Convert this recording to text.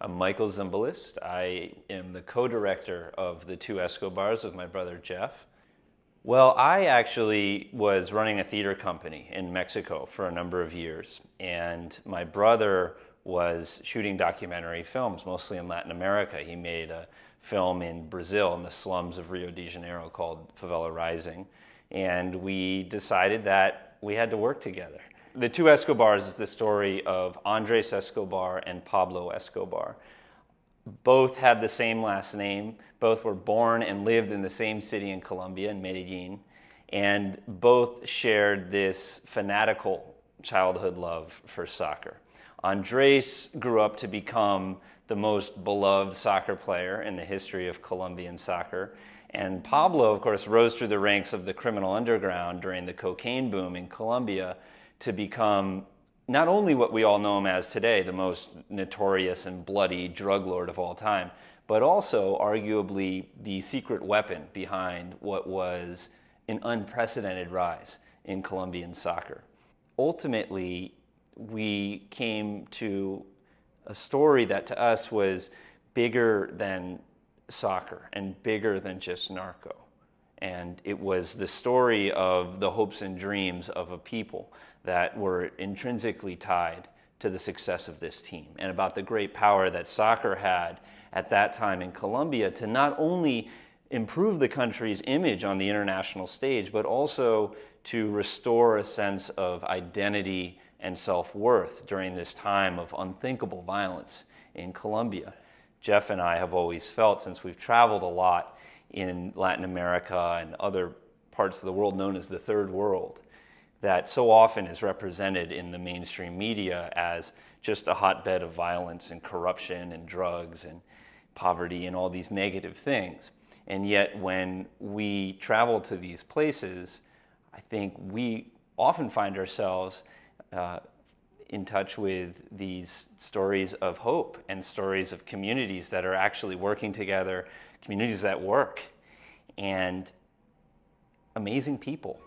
I'm Michael Zimbalist. I am the co-director of the Two Escobars with my brother Jeff. Well, I actually was running a theater company in Mexico for a number of years, and my brother was shooting documentary films, mostly in Latin America. He made a film in Brazil, in the slums of Rio de Janeiro, called Favela Rising, and we decided that we had to work together. The Two Escobars is the story of Andres Escobar and Pablo Escobar. Both had the same last name, both were born and lived in the same city in Colombia, in Medellin, and both shared this fanatical childhood love for soccer. Andres grew up to become the most beloved soccer player in the history of Colombian soccer, and Pablo, of course, rose through the ranks of the criminal underground during the cocaine boom in Colombia to become not only what we all know him as today, the most notorious and bloody drug lord of all time, but also arguably the secret weapon behind what was an unprecedented rise in Colombian soccer. Ultimately, we came to a story that to us was bigger than soccer and bigger than just narco. And it was the story of the hopes and dreams of a people that were intrinsically tied to the success of this team, and about the great power that soccer had at that time in Colombia to not only improve the country's image on the international stage, but also to restore a sense of identity and self-worth during this time of unthinkable violence in Colombia. Jeff and I have always felt, since we've traveled a lot in Latin America and other parts of the world known as the Third World, that so often is represented in the mainstream media as just a hotbed of violence and corruption and drugs and poverty and all these negative things. And yet when we travel to these places, I think we often find ourselves in touch with these stories of hope and stories of communities that are actually working together, communities that work, and amazing people.